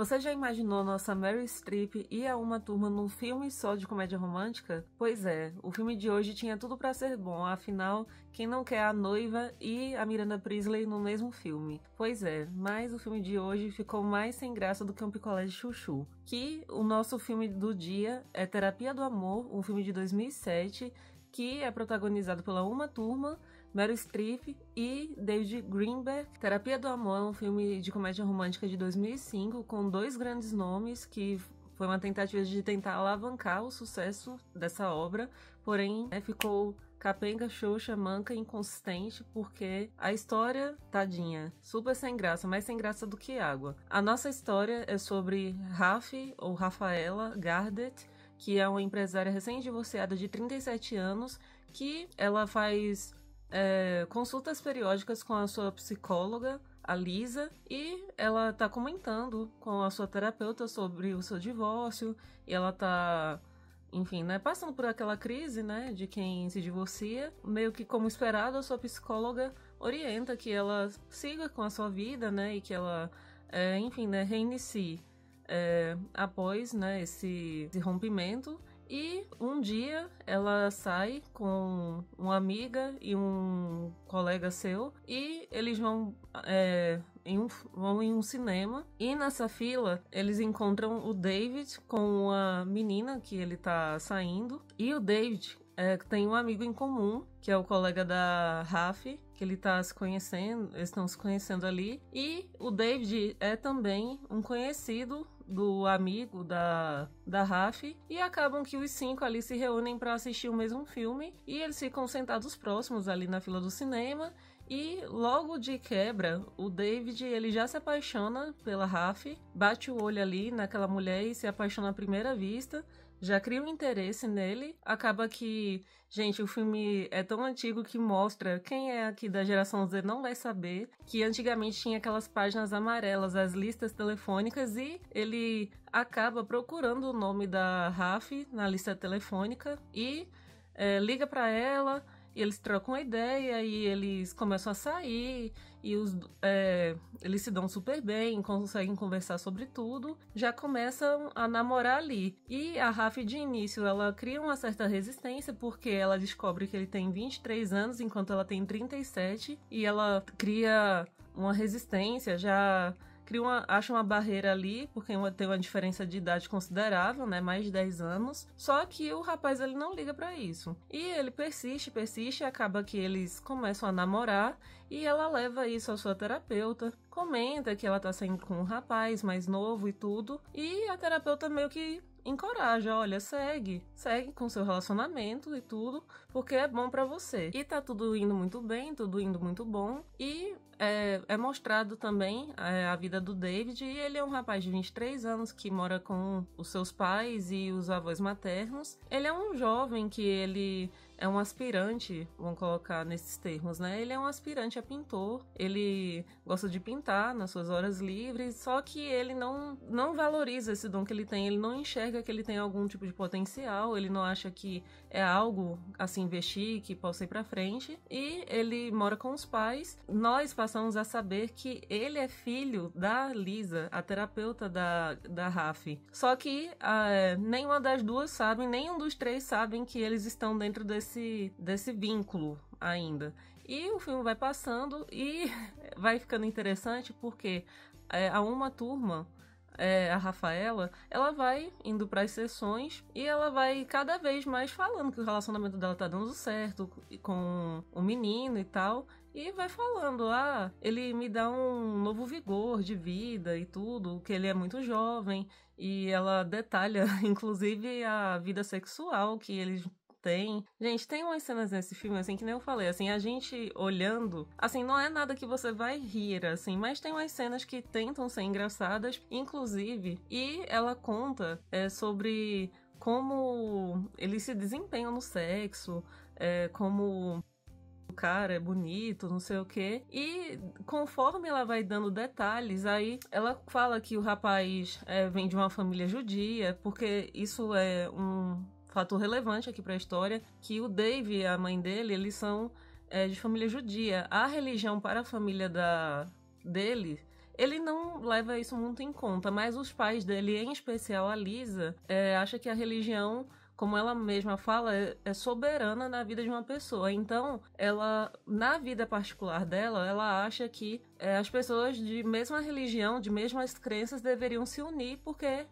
Você já imaginou nossa Meryl Streep e a Uma Thurman num filme só de comédia romântica? Pois é, o filme de hoje tinha tudo pra ser bom, afinal, quem não quer a noiva e a Miranda Priestly no mesmo filme? Pois é, mas o filme de hoje ficou mais sem graça do que um picolé de chuchu. Que o nosso filme do dia é Terapia do Amor, um filme de 2007, que é protagonizado pela Uma Thurman, Meryl Streep e David Greenberg. Terapia do Amor é um filme de comédia romântica de 2005 com dois grandes nomes que foi uma tentativa de tentar alavancar o sucesso dessa obra, porém ficou capenga, xoxa, manca, inconsistente, porque a história, tadinha, super sem graça, mais sem graça do que água. A nossa história é sobre Rafi, ou Rafaela Gardet, que é uma empresária recém-divorciada de 37 anos, que ela faz consultas periódicas com a sua psicóloga, a Lisa, e ela tá comentando com a sua terapeuta sobre o seu divórcio, e ela tá, enfim, né, passando por aquela crise, né, de quem se divorcia. Meio que como esperado, a sua psicóloga orienta que ela siga com a sua vida, né, e que ela, enfim, né, reinicie após, né, esse rompimento. E um dia ela sai com uma amiga e um colega seu e eles vão em um cinema, e nessa fila eles encontram o David com uma menina que ele tá saindo, e o David tem um amigo em comum, que é o colega da Rafi, que ele tá se conhecendo, eles estão se conhecendo ali, e o David é também um conhecido do amigo da Rafi, e acabam que os cinco ali se reúnem para assistir o mesmo filme, e eles ficam sentados próximos ali na fila do cinema, e logo de quebra, o David ele já se apaixona pela Rafi, bate o olho ali naquela mulher e se apaixona à primeira vista, já cria um interesse nele. Acaba que, gente, o filme é tão antigo que mostra, quem é aqui da geração Z não vai saber, que antigamente tinha aquelas páginas amarelas, as listas telefônicas, e ele acaba procurando o nome da Rafi na lista telefônica e liga pra ela. E eles trocam uma ideia e eles começam a sair e eles se dão super bem, conseguem conversar sobre tudo, já começam a namorar ali. E a Rafi, de início, ela cria uma certa resistência porque ela descobre que ele tem 23 anos enquanto ela tem 37, e ela cria uma resistência, acha uma barreira ali, porque tem uma diferença de idade considerável, né, mais de 10 anos, só que o rapaz ele não liga pra isso, e ele persiste, e acaba que eles começam a namorar, e ela leva isso à sua terapeuta, comenta que ela tá saindo com um rapaz mais novo e tudo, e a terapeuta meio que encoraja, olha, segue com seu relacionamento e tudo, porque é bom pra você. E tá tudo indo muito bem, tudo indo muito bom, e é mostrado também a vida do David, e ele é um rapaz de 23 anos que mora com os seus pais e os avós maternos. Ele é um jovem que ele é um aspirante, vamos colocar nesses termos, né? Ele é um aspirante a pintor, ele gosta de pintar nas suas horas livres, só que ele não valoriza esse dom que ele tem, ele não enxerga que ele tem algum tipo de potencial, ele não acha que é algo a se investir, que possa ir pra frente, e ele mora com os pais. Nós passamos a saber que ele é filho da Lisa, a terapeuta da Rafi. Só que nenhuma das duas sabe, nenhum dos três sabem que eles estão dentro desse vínculo ainda. E o filme vai passando e vai ficando interessante porque a Uma Thurman, a Rafaela, ela vai indo para as sessões e ela vai cada vez mais falando que o relacionamento dela tá dando certo com o menino e tal, e vai falando, ele me dá um novo vigor de vida e tudo, que ele é muito jovem, e ela detalha inclusive a vida sexual que eles tem. Gente, tem umas cenas nesse filme, assim, que nem eu falei, assim, a gente olhando, assim, não é nada que você vai rir, assim, mas tem umas cenas que tentam ser engraçadas, inclusive, e ela conta sobre como eles se desempenham no sexo, como o cara é bonito, não sei o quê. E conforme ela vai dando detalhes, aí ela fala que o rapaz vem de uma família judia, porque isso é um fator relevante aqui para a história, que o Dave e a mãe dele, eles são de família judia. A religião para a família dele ele não leva isso muito em conta, mas os pais dele, em especial a Lisa, acham que a religião, como ela mesma fala, é soberana na vida de uma pessoa. Então, ela, na vida particular dela, ela acha que as pessoas de mesma religião, de mesmas crenças, deveriam se unir, porque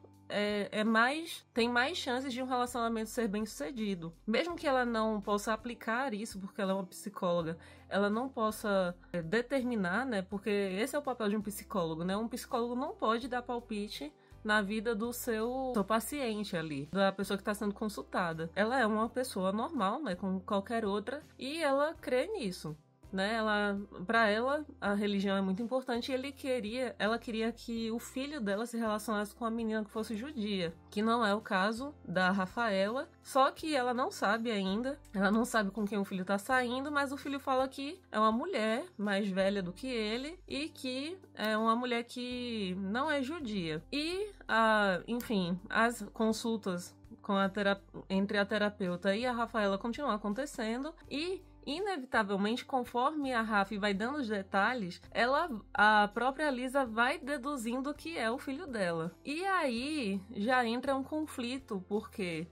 tem mais chances de um relacionamento ser bem sucedido. Mesmo que ela não possa aplicar isso, porque ela é uma psicóloga, ela não possa determinar, né? Porque esse é o papel de um psicólogo, né? Um psicólogo não pode dar palpite na vida do seu paciente ali, da pessoa que está sendo consultada. Ela é uma pessoa normal, né? Como qualquer outra, e ela crê nisso. Né, para ela a religião é muito importante e ela queria que o filho dela se relacionasse com uma menina que fosse judia, que não é o caso da Rafaela, só que ela não sabe ainda, ela não sabe com quem o filho tá saindo, mas o filho fala que é uma mulher mais velha do que ele e que é uma mulher que não é judia. E, enfim, as consultas entre a terapeuta e a Rafaela continuam acontecendo e inevitavelmente, conforme a Rafa vai dando os detalhes, a própria Lisa vai deduzindo que é o filho dela. E aí já entra um conflito, porque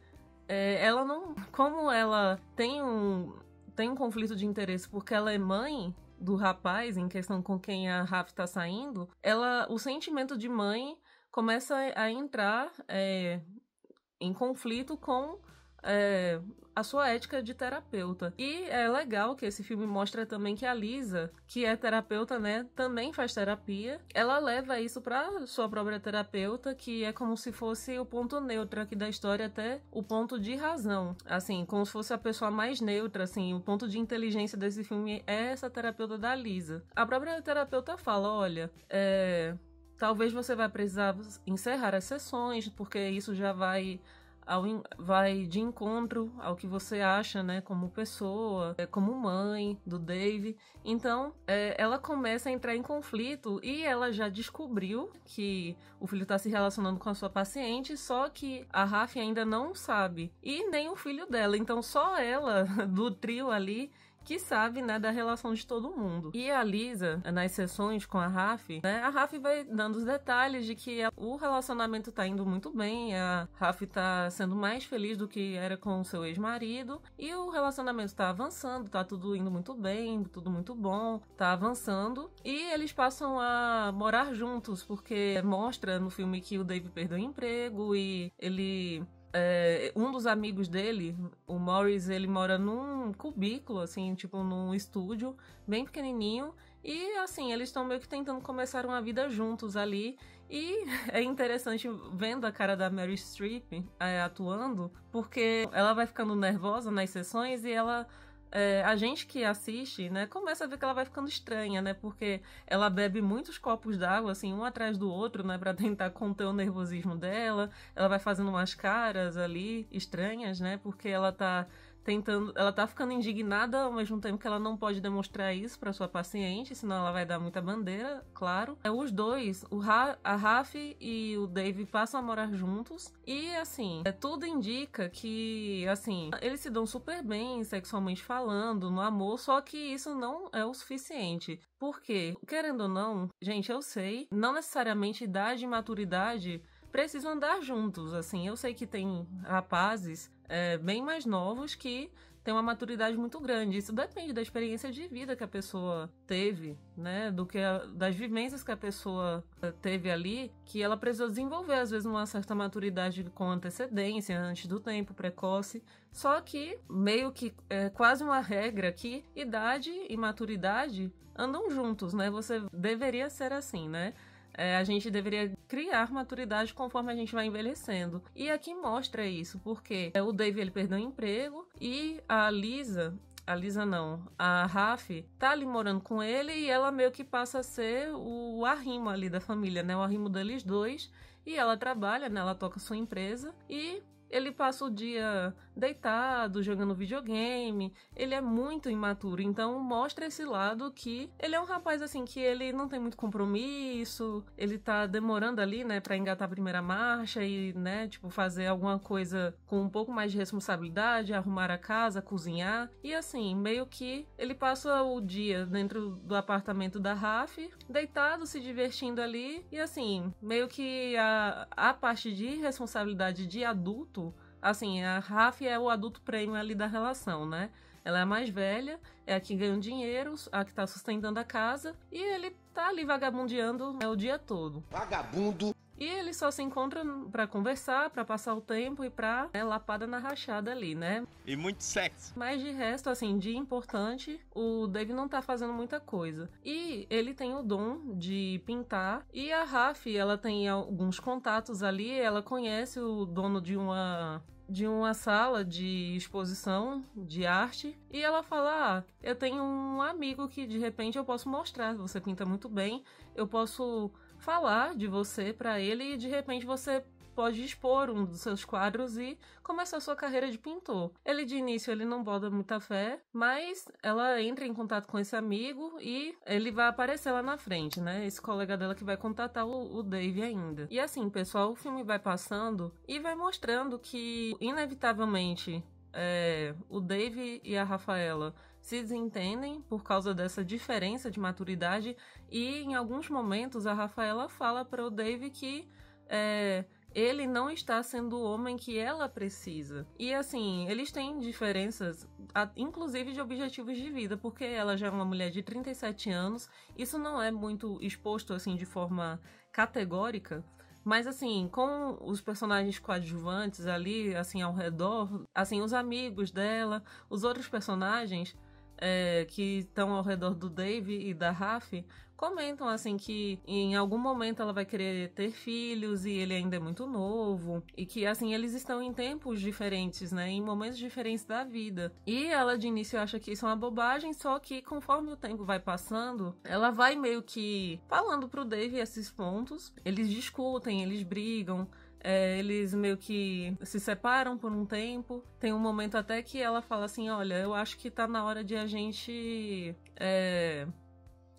ela não... Como ela tem um conflito de interesse porque ela é mãe do rapaz, em questão com quem a Rafa está saindo, o sentimento de mãe começa a entrar em conflito com a sua ética de terapeuta. E é legal que esse filme mostra também que a Lisa, que é terapeuta, né, também faz terapia. Ela leva isso pra sua própria terapeuta, que é como se fosse o ponto neutro aqui da história, até o ponto de razão. Assim, como se fosse a pessoa mais neutra, assim, o ponto de inteligência desse filme é essa terapeuta da Lisa. A própria terapeuta fala, olha, talvez você vai precisar encerrar as sessões, porque isso já vai de encontro ao que você acha, né, como pessoa, como mãe do Dave. Então, ela começa a entrar em conflito e ela já descobriu que o filho está se relacionando com a sua paciente, só que a Rafa ainda não sabe, e nem o filho dela. Então, só ela, do trio ali, que sabe, né, da relação de todo mundo. E a Lisa, nas sessões com a Rafa, né, a Rafa vai dando os detalhes de que o relacionamento tá indo muito bem, a Rafa tá sendo mais feliz do que era com o seu ex-marido, e o relacionamento tá avançando, tá tudo indo muito bem, tudo muito bom, tá avançando, e eles passam a morar juntos, porque mostra no filme que o Dave perdeu o emprego e ele... um dos amigos dele, o Morris, ele mora num cubículo, assim, tipo num estúdio bem pequenininho, e assim, eles estão meio que tentando começar uma vida juntos ali, e é interessante vendo a cara da Meryl Streep atuando, porque ela vai ficando nervosa nas sessões e a gente que assiste, né, começa a ver que ela vai ficando estranha, né, porque ela bebe muitos copos d'água, assim, um atrás do outro, né, pra tentar conter o nervosismo dela. Ela vai fazendo umas caras ali estranhas, né, porque ela tá ficando indignada ao mesmo tempo que ela não pode demonstrar isso pra sua paciente, senão ela vai dar muita bandeira, claro. Os dois, a Rafa e o Dave passam a morar juntos e, assim, tudo indica que, assim, eles se dão super bem sexualmente falando, no amor, só que isso não é o suficiente. Porque, querendo ou não, gente, eu sei, não necessariamente idade e maturidade precisam andar juntos, assim. Eu sei que tem rapazes bem mais novos que têm uma maturidade muito grande. Isso depende da experiência de vida que a pessoa teve, né? Das vivências que a pessoa teve ali, que ela precisou desenvolver, às vezes, uma certa maturidade com antecedência, antes do tempo, precoce. Só que, meio que é quase uma regra que idade e maturidade andam juntos, né? Você deveria ser assim, né? A gente deveria criar maturidade conforme a gente vai envelhecendo. E aqui mostra isso, porque o Dave, ele perdeu o emprego e a Rafa tá ali morando com ele e ela meio que passa a ser o arrimo ali da família, né? O arrimo deles dois. E ela trabalha, né? Ela toca sua empresa e ele passa o dia deitado, jogando videogame. Ele é muito imaturo, então mostra esse lado que ele é um rapaz assim que ele não tem muito compromisso, ele tá demorando ali, né, pra engatar a primeira marcha e, né, tipo, fazer alguma coisa com um pouco mais de responsabilidade, arrumar a casa, cozinhar. E assim, meio que ele passa o dia dentro do apartamento da Raf, deitado, se divertindo ali. E assim, meio que a parte de responsabilidade de adulto, assim, a Raf é o adulto prêmio ali da relação, né? Ela é a mais velha, é a que ganha o dinheiro, a que tá sustentando a casa, e ele tá ali vagabundeando, né, o dia todo. Vagabundo! E eles só se encontram pra conversar, pra passar o tempo e pra, né, lapada na rachada ali, né? E muito sexo. Mas de resto, assim, de importante, o Dave não tá fazendo muita coisa. E ele tem o dom de pintar. E a Raf, ela tem alguns contatos ali, ela conhece o dono de uma sala de exposição de arte, e ela fala, eu tenho um amigo que de repente eu posso mostrar, você pinta muito bem, eu posso falar de você pra ele e de repente você pode expor um dos seus quadros e começar sua carreira de pintor. Ele de início ele não bota muita fé, mas ela entra em contato com esse amigo e ele vai aparecer lá na frente, né? Esse colega dela que vai contatar o Dave ainda. E assim, pessoal, o filme vai passando e vai mostrando que inevitavelmente o Dave e a Rafaela se desentendem por causa dessa diferença de maturidade e em alguns momentos a Rafaela fala para o Dave que ele não está sendo o homem que ela precisa. E assim, eles têm diferenças, inclusive de objetivos de vida, porque ela já é uma mulher de 37 anos, isso não é muito exposto assim de forma categórica, mas assim, com os personagens coadjuvantes ali, assim, ao redor, assim, os amigos dela, os outros personagens que estão ao redor do Dave e da Raf, comentam assim que em algum momento ela vai querer ter filhos e ele ainda é muito novo e que assim eles estão em tempos diferentes, né, em momentos diferentes da vida. E ela de início acha que isso é uma bobagem, só que conforme o tempo vai passando, ela vai meio que falando pro Dave esses pontos. Eles discutem, eles brigam. Eles meio que se separam por um tempo. Tem um momento até que ela fala assim, olha, eu acho que tá na hora de a gente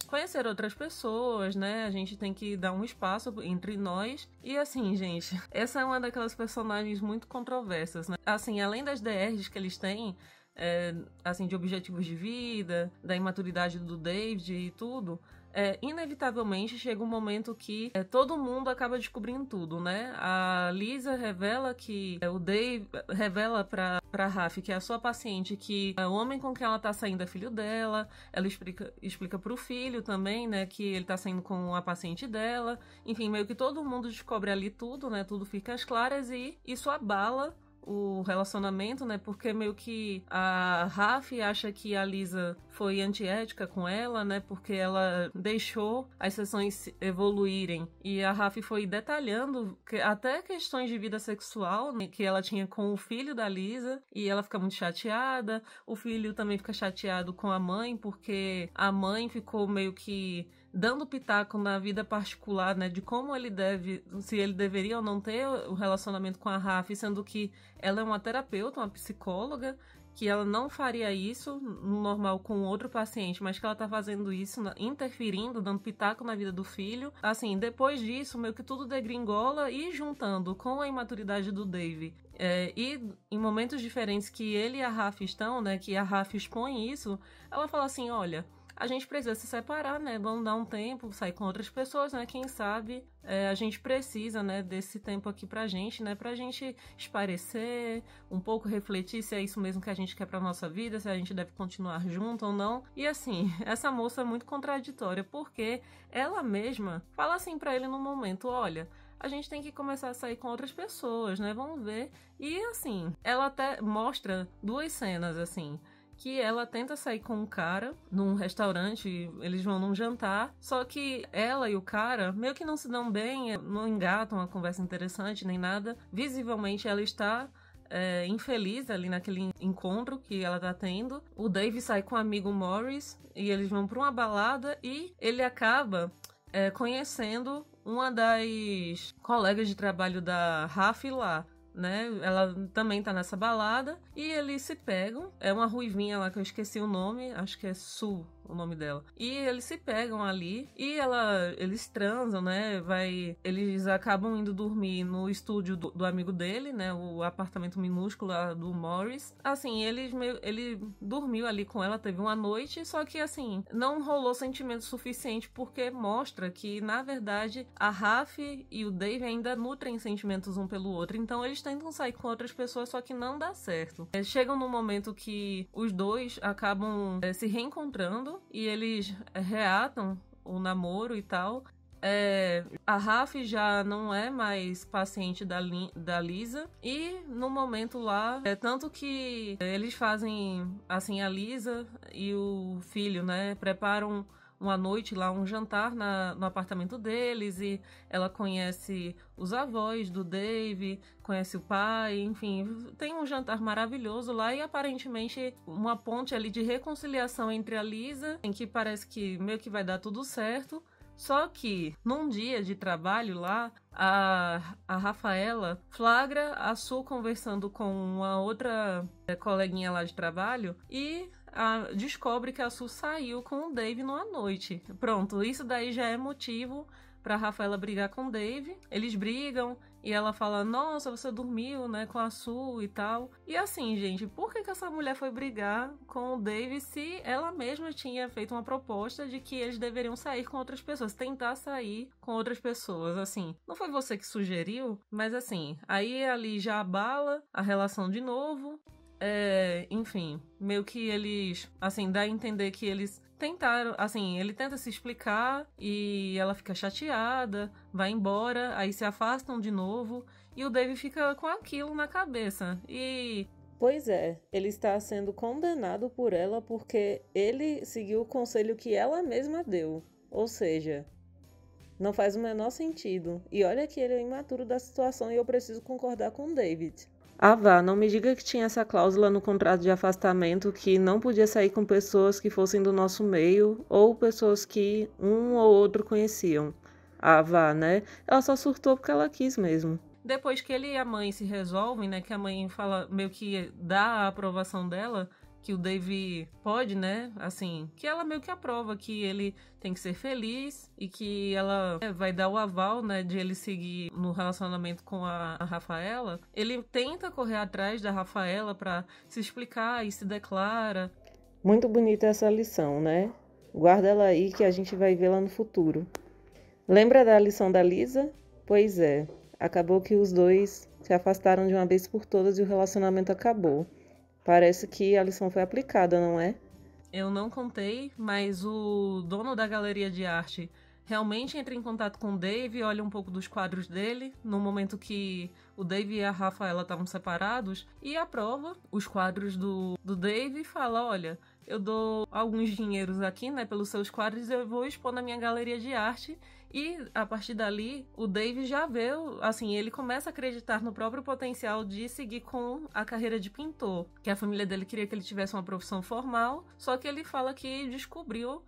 conhecer outras pessoas, né? A gente tem que dar um espaço entre nós. E assim, gente, essa é uma daquelas personagens muito controversas, né? Assim, além das DRs que eles têm, assim, de objetivos de vida, da imaturidade do David e tudo, inevitavelmente chega um momento que todo mundo acaba descobrindo tudo, né? A Lisa revela que o Dave revela pra Raf, que é a sua paciente, que o homem com quem ela tá saindo é filho dela. Ela explica pro filho também, né, que ele tá saindo com a paciente dela. Enfim, meio que todo mundo descobre ali tudo, né? Tudo fica às claras e isso abala o relacionamento, né? Porque meio que a Raf acha que a Lisa foi antiética com ela, né? Porque ela deixou as sessões evoluírem. E a Raf foi detalhando até questões de vida sexual, né, que ela tinha com o filho da Lisa. E ela fica muito chateada. O filho também fica chateado com a mãe, porque a mãe ficou meio que dando pitaco na vida particular, né, de como ele se ele deveria ou não ter o relacionamento com a Raf, sendo que ela é uma terapeuta, uma psicóloga, que ela não faria isso no normal com outro paciente, mas que ela tá fazendo isso, interferindo, dando pitaco na vida do filho. Assim, depois disso, meio que tudo degringola e juntando com a imaturidade do Dave. E em momentos diferentes que ele e a Raf estão, né, que a Raf expõe isso, ela fala assim, olha, a gente precisa se separar, né? Vamos dar um tempo, sair com outras pessoas, né? Quem sabe a gente precisa, né, desse tempo aqui pra gente, né? Pra gente esparecer, um pouco refletir se é isso mesmo que a gente quer pra nossa vida, se a gente deve continuar junto ou não. E assim, essa moça é muito contraditória, porque ela mesma fala assim pra ele no momento, olha, a gente tem que começar a sair com outras pessoas, né? Vamos ver. E assim, ela até mostra duas cenas, assim, que ela tenta sair com um cara num restaurante, eles vão num jantar, só que ela e o cara meio que não se dão bem, não engatam uma conversa interessante nem nada. Visivelmente ela está infeliz ali naquele encontro que ela tá tendo. O Dave sai com o amigo Morris e eles vão pra uma balada e ele acaba conhecendo uma das colegas de trabalho da Raf lá. né? Ela também tá nessa balada e eles se pegam. É uma ruivinha lá que eu esqueci o nome, acho que é Sue o nome dela. E eles se pegam ali e eles transam, né? Eles acabam indo dormir no estúdio do amigo dele, né? O apartamento minúsculo lá do Morris. Assim, ele dormiu ali com ela, teve uma noite, só que assim, não rolou sentimento suficiente porque mostra que, na verdade, a Raf e o Dave ainda nutrem sentimentos um pelo outro. Então eles tentam sair com outras pessoas, só que não dá certo. Chegam num momento que os dois acabam se reencontrando e eles reatam o namoro e tal. A Raf já não é mais paciente da Lisa e no momento lá, tanto que eles fazem assim, a Lisa e o filho, né, preparam uma noite lá, um jantar no apartamento deles e ela conhece os avós do Dave, conhece o pai, enfim, tem um jantar maravilhoso lá e aparentemente uma ponte ali de reconciliação entre a Lisa, em que parece que meio que vai dar tudo certo. Só que, num dia de trabalho lá, a Rafaela flagra a Sue conversando com uma outra coleguinha lá de trabalho e descobre que a Sue saiu com o Dave numa noite. Pronto, isso daí já é motivo pra Rafaela brigar com o Dave. Eles brigam e ela fala, nossa, você dormiu, né, com a Sue e tal. E assim, gente, por que essa mulher foi brigar com o Dave se ela mesma tinha feito uma proposta de que eles deveriam sair com outras pessoas, tentar sair com outras pessoas, assim. Não foi você que sugeriu, mas assim, aí ali já abala a relação de novo. Enfim, meio que eles, assim, dá a entender que eles tentaram, assim, ele tenta se explicar e ela fica chateada, vai embora, aí se afastam de novo e o Dave fica com aquilo na cabeça. Pois é, ele está sendo condenado por ela porque ele seguiu o conselho que ela mesma deu, ou seja, não faz o menor sentido. E olha que ele é imaturo da situação e eu preciso concordar com o David. Vá, não me diga que tinha essa cláusula no contrato de afastamento que não podia sair com pessoas que fossem do nosso meio ou pessoas que um ou outro conheciam. Vá, né? Ela só surtou porque ela quis mesmo. Depois que ele e a mãe se resolvem, né? Que a mãe fala, meio que dá a aprovação dela, que o Dave pode, né? Assim, que ela meio que aprova que ele tem que ser feliz e que ela vai dar o aval, né, de ele seguir no relacionamento com a Rafaela. Ele tenta correr atrás da Rafaela pra se explicar e se declara. Muito bonita essa lição, né? Guarda ela aí que a gente vai vê-la no futuro. Lembra da lição da Lisa? Pois é, acabou que os dois se afastaram de uma vez por todas e o relacionamento acabou. Parece que a lição foi aplicada, não é? Eu não contei, mas o dono da galeria de arte realmente entra em contato com o Dave, olha um pouco dos quadros dele, no momento que o Dave e a Rafaela estavam separados, e aprova os quadros do Dave e fala, olha, eu dou alguns dinheiros aqui, né, pelos seus quadros, eu vou expor na minha galeria de arte. E a partir dali, o Dave já vê, assim, ele começa a acreditar no próprio potencial de seguir com a carreira de pintor, que a família dele queria que ele tivesse uma profissão formal, só que ele fala que descobriu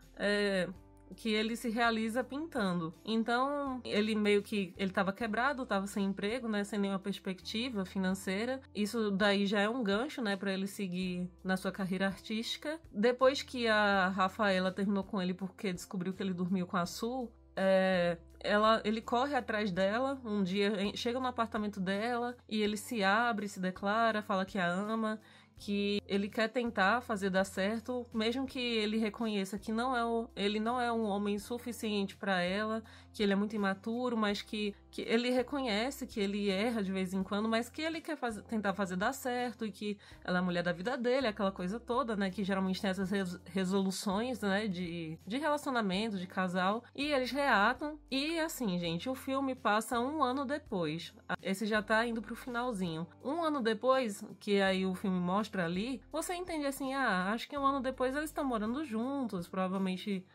que ele se realiza pintando. Então, ele meio que, ele estava quebrado, estava sem emprego, né, sem nenhuma perspectiva financeira. Isso daí já é um gancho, né, para ele seguir na sua carreira artística. Depois que a Rafaela terminou com ele porque descobriu que ele dormiu com a Sue, ele corre atrás dela, um dia chega no apartamento dela e ele se abre, se declara, fala que a ama, que ele quer tentar fazer dar certo, mesmo que ele reconheça que ele não é um homem suficiente para ela, que ele é muito imaturo, mas que ele reconhece que ele erra de vez em quando, mas que ele quer tentar fazer dar certo e que ela é a mulher da vida dele, aquela coisa toda, né, que geralmente tem essas resoluções, né, de relacionamento, de casal, e eles reatam, e assim, gente, o filme passa um ano depois, esse já tá indo pro finalzinho, um ano depois, que aí o filme mostra ali, você entende assim, acho que um ano depois eles estão morando juntos, provavelmente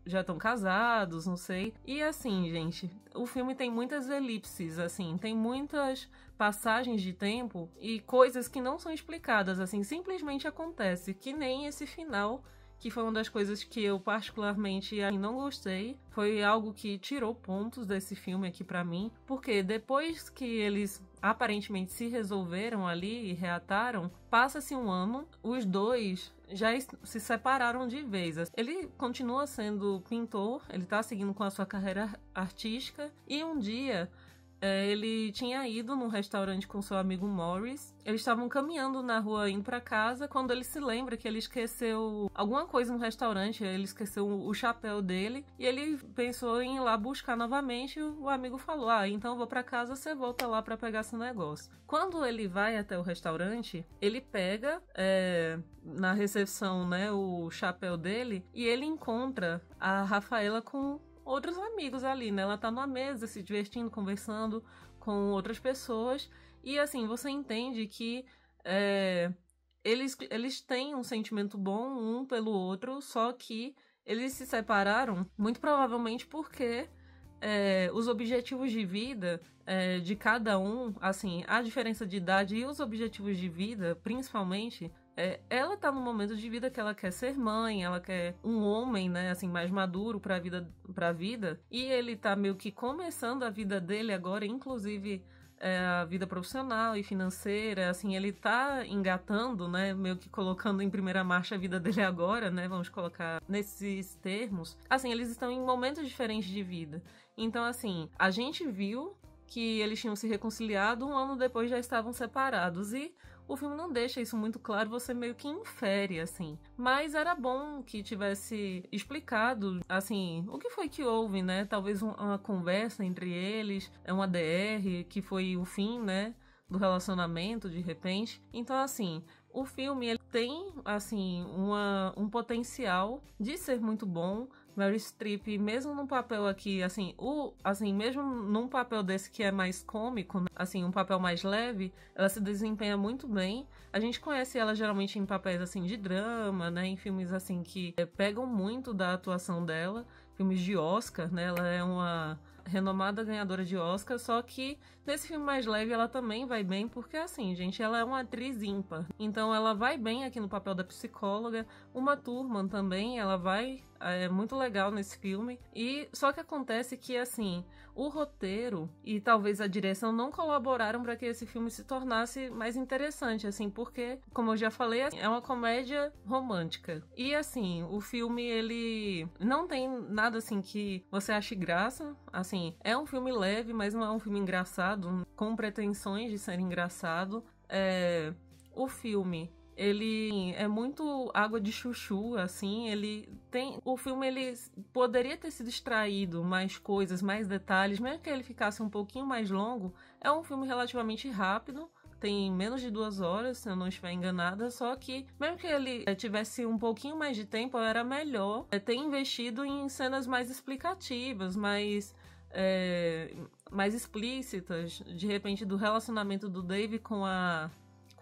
já estão casados, não sei. E assim, gente, o filme tem muitas elipses, assim, tem muitas passagens de tempo e coisas que não são explicadas, assim, simplesmente acontece, que nem esse final que foi uma das coisas que eu particularmente não gostei. Foi algo que tirou pontos desse filme aqui pra mim, porque depois que eles aparentemente se resolveram ali e reataram, passa-se um ano, os dois já se separaram de vez. Ele continua sendo pintor, ele tá seguindo com a sua carreira artística, e um dia ele tinha ido num restaurante com seu amigo Morris. Eles estavam caminhando na rua indo pra casa quando ele se lembra que ele esqueceu alguma coisa no restaurante. Ele esqueceu o chapéu dele e ele pensou em ir lá buscar novamente. O amigo falou: então eu vou pra casa, você volta lá pra pegar seu negócio. Quando ele vai até o restaurante, ele pega na recepção, né, o chapéu dele, e ele encontra a Rafaela com outros amigos ali, né? Ela tá numa mesa se divertindo, conversando com outras pessoas. E assim, você entende que eles têm um sentimento bom um pelo outro, só que eles se separaram muito provavelmente porque os objetivos de vida de cada um, assim, a diferença de idade e os objetivos de vida, principalmente, ela tá num momento de vida que ela quer ser mãe, ela quer um homem, né, assim, mais maduro pra vida, e ele tá meio que começando a vida dele agora, inclusive a vida profissional e financeira, assim, ele tá engatando, né, meio que colocando em primeira marcha a vida dele agora, né, vamos colocar nesses termos. Assim, eles estão em momentos diferentes de vida. Então, assim, a gente viu que eles tinham se reconciliado, um ano depois já estavam separados, e o filme não deixa isso muito claro, você meio que infere, assim. Mas era bom que tivesse explicado, assim, o que foi que houve, né? Talvez uma conversa entre eles, uma DR, que foi o fim, né, do relacionamento, de repente. Então, assim, o filme ele tem, assim, um potencial de ser muito bom. Meryl Streep, mesmo num papel aqui, assim, mesmo num papel desse que é mais cômico, assim, um papel mais leve, ela se desempenha muito bem. A gente conhece ela geralmente em papéis, assim, de drama, né, em filmes, assim, que pegam muito da atuação dela, filmes de Oscar, né, ela é uma renomada ganhadora de Oscar, só que nesse filme mais leve ela também vai bem, porque assim, gente, ela é uma atriz ímpar, então ela vai bem aqui no papel da psicóloga. Uma Thurman também, ela vai muito legal nesse filme, e só que acontece que, assim, o roteiro e talvez a direção não colaboraram para que esse filme se tornasse mais interessante, assim, porque, como eu já falei, é uma comédia romântica, e assim, o filme, ele não tem nada, assim, que você ache graça, assim, é um filme leve, mas não é um filme engraçado, com pretensões de ser engraçado. O filme, ele é muito água de chuchu, assim, o filme, ele poderia ter sido extraído mais coisas, mais detalhes, mesmo que ele ficasse um pouquinho mais longo. É um filme relativamente rápido, tem menos de 2 horas, se eu não estiver enganada, só que mesmo que ele tivesse um pouquinho mais de tempo, era melhor ter investido em cenas mais explicativas, mais explícitas, de repente, do relacionamento do Dave com a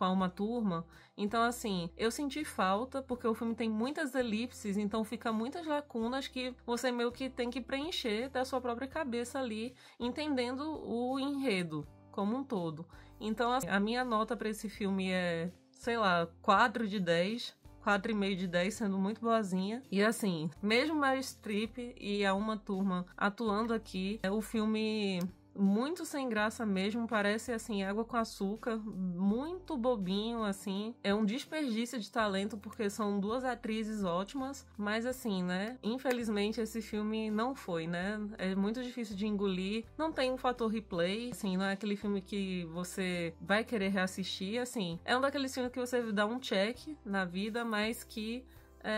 Uma Thurman. Então, assim, eu senti falta, porque o filme tem muitas elipses, então fica muitas lacunas que você meio que tem que preencher da sua própria cabeça ali, entendendo o enredo como um todo. Então, assim, a minha nota para esse filme é, sei lá, 4 de 10, 4,5 de 10, sendo muito boazinha. E assim, mesmo Meryl Streep e a Uma Thurman atuando aqui, o filme muito sem graça mesmo, parece assim, água com açúcar, muito bobinho, assim, é um desperdício de talento, porque são 2 atrizes ótimas, mas assim, né, infelizmente esse filme não foi, né, é muito difícil de engolir, não tem um fator replay, assim, não é aquele filme que você vai querer reassistir, assim, é um daqueles filmes que você dá um check na vida, mas que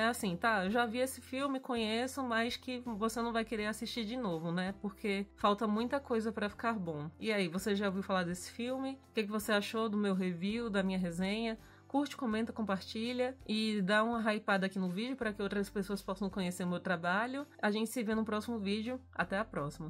assim, tá, eu já vi esse filme, conheço, mas que você não vai querer assistir de novo, né? Porque falta muita coisa pra ficar bom. E aí, você já ouviu falar desse filme? O que você achou do meu review, da minha resenha? Curte, comenta, compartilha e dá uma hypada aqui no vídeo para que outras pessoas possam conhecer o meu trabalho. A gente se vê no próximo vídeo. Até a próxima!